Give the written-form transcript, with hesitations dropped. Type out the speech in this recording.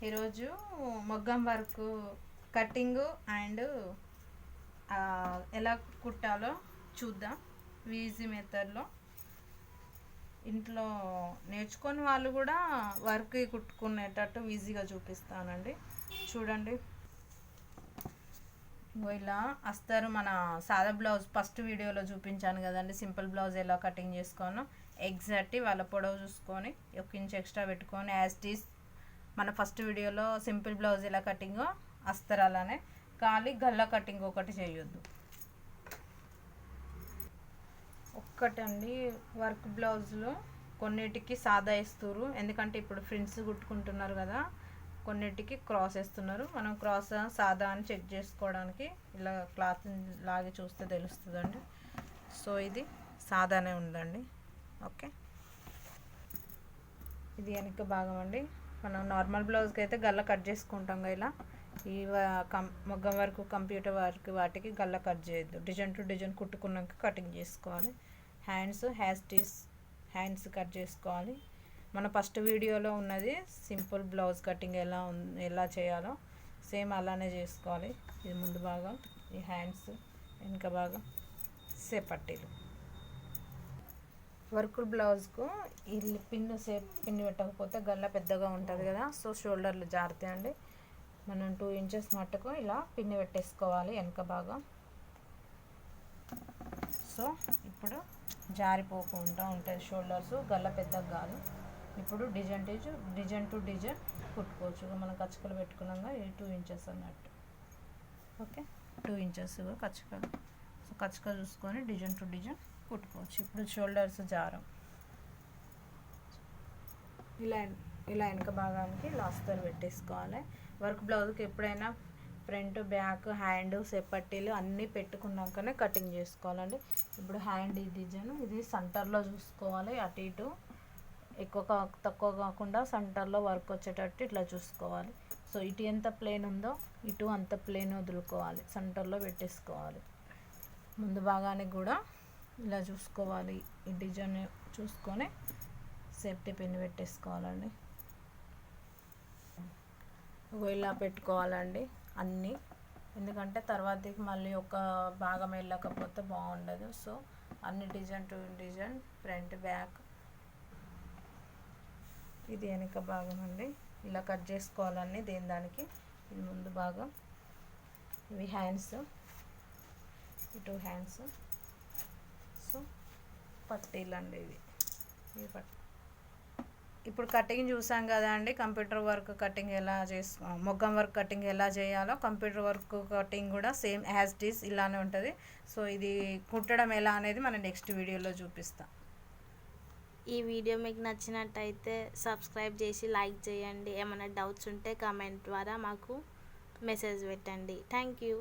ఈరోజు మొగ్గం work cutting and ఎలా కుట్టాలో చూద్దాం. ఈజీ మెథడ్లో ఇంట్లో నేర్చుకొని వాళ్ళు కూడా వర్క్ కుట్టుకునేటట్టు ఈజీగా చూపిస్తానండి. చూడండి, ఇలా అస్తారు. మన సాదా బ్లౌజ్ ఫస్ట్ వీడియోలో చూపించాను కదండి, సింపుల్ బ్లౌజ్ ఎలా కటింగ్ చేసుకోను. ఎగ్జాక్ట్ వాళ్ళ పొడవు చూసుకొని 1 ఇంచ్ ఎక్స్ట్రా పెట్టుకొని యాజ్ టీస్ మన ఫస్ట్ వీడియోలో సింపుల్ బ్లౌజ్ ఎలా కటింగో అస్తారు అలానే. ఖాళీ గల్లా కటింగ్ ఒకటి చేయొద్దు. ఒక్కటండి, వర్క్ బ్లౌజులు కొన్నిటికి సాదా వేస్తారు, ఎందుకంటే ఇప్పుడు ఫ్రెండ్స్ కుట్టుకుంటున్నారు కదా, కొన్నిటికి క్రాస్ వేస్తున్నారు. మనం క్రాస్ సాదా అని చెక్ చేసుకోవడానికి ఇలా క్లాత్ లాగి చూస్తే తెలుస్తుందండి. సో ఇది సాదానే ఉందండి. ఓకే, ఇది వెనక భాగం అండి. మనం నార్మల్ బ్లౌజ్కి అయితే గల్ల కట్ చేసుకుంటాం ఇలా. ఈ మొగ్గం వరకు కంప్యూటర్ వర్క్ వాటికి గల్ల కట్ చేయొద్దు. డిజైన్ టు డిజైన్ కుట్టుకున్నాక కటింగ్ చేసుకోవాలి. హ్యాండ్స్ కట్ చేసుకోవాలి. మన ఫస్ట్ వీడియోలో ఉన్నది సింపుల్ బ్లౌజ్ కటింగ్ ఎలా చేయాలో సేమ్ అలానే చేసుకోవాలి. ఇది ముందు భాగం, ఈ హ్యాండ్స్, వెనుక భాగం, సేపట్టీలు. వర్క్ బ్లౌజ్కు ఈ పిన్ను పెట్టకపోతే గల్ల పెద్దగా ఉంటుంది కదా, సో షోల్డర్లు జారుతాయండి. మనం 2 ఇంచెస్ మట్టుకు ఇలా పిన్ను పెట్టేసుకోవాలి వెనక భాగం. సో ఇప్పుడు జారిపోకుండా ఉంటుంది షోల్డర్స్, గల్ల పెద్దగా కాదు. ఇప్పుడు డిజైన్ టు డిజైన్ కుట్టుకోవచ్చు. మనం కచ్చకలు పెట్టుకున్నాక ఇది 2 ఇంచెస్ అన్నట్టు. ఓకే, 2 ఇంచెస్ కచ్చకలు. సో కచ్చకలు చూసుకొని డిజైన్ టు డిజైన్ కుట్టుకోవచ్చు. ఇప్పుడు షోల్డర్స్ జారం ఇలా వెనక భాగానికి లాస్తర్ పెట్టేసుకోవాలి. వర్క్ బ్లౌజ్కి ఎప్పుడైనా ఫ్రంట్, బ్యాక్, హ్యాండ్, సెపట్టీలు అన్నీ పెట్టుకున్నాకనే కటింగ్ చేసుకోవాలండి. ఇప్పుడు హ్యాండ్ ఈ డిజైన్ ఇది సెంటర్లో చూసుకోవాలి. అటు ఇటు ఎక్కువ తక్కువ కాకుండా సెంటర్లో వర్క్ వచ్చేటట్టు ఇట్లా చూసుకోవాలి. సో ఇటు ఎంత ప్లేన్ ఉందో ఇటు అంత ప్లేన్ వదులుకోవాలి, సెంటర్లో పెట్టేసుకోవాలి. ముందు భాగానికి కూడా ఇలా చూసుకోవాలి. ఈ డిజైన్ చూసుకొని సేఫ్టీ పిన్ పెట్టేసుకోవాలండి. ఇలా పెట్టుకోవాలండి అన్నీ, ఎందుకంటే తర్వాతకి మళ్ళీ ఒక భాగం వెళ్ళకపోతే బాగుండదు. సో అన్ని design to design, front, back. ఇది వెనక భాగం అండి, ఇలా కట్ చేసుకోవాలండి దానికి. ఇది ముందు భాగం, ఇవి హ్యాండ్స్, ఈ 2 హ్యాండ్స్. సో పట్టీలు అండి ఇవి ఇప్పుడు కటింగ్ చూసాం కదా అండి. కంప్యూటర్ వర్క్ కటింగ్ ఎలా మొగ్గం వర్క్ కటింగ్ ఎలా చేయాలో కంప్యూటర్ వర్క్ కటింగ్ కూడా సేమ్ యాజ్ ఇట్ ఈస్ ఇలానే ఉంటుంది. సో ఇది కుట్టడం ఎలా అనేది మనం నెక్స్ట్ వీడియోలో చూపిస్తాం. ఈ వీడియో మీకు నచ్చినట్టయితే సబ్స్క్రైబ్ చేసి లైక్ చేయండి. ఏమైనా డౌట్స్ ఉంటే కామెంట్ ద్వారా మాకు మెసేజ్ పెట్టండి. Thank you.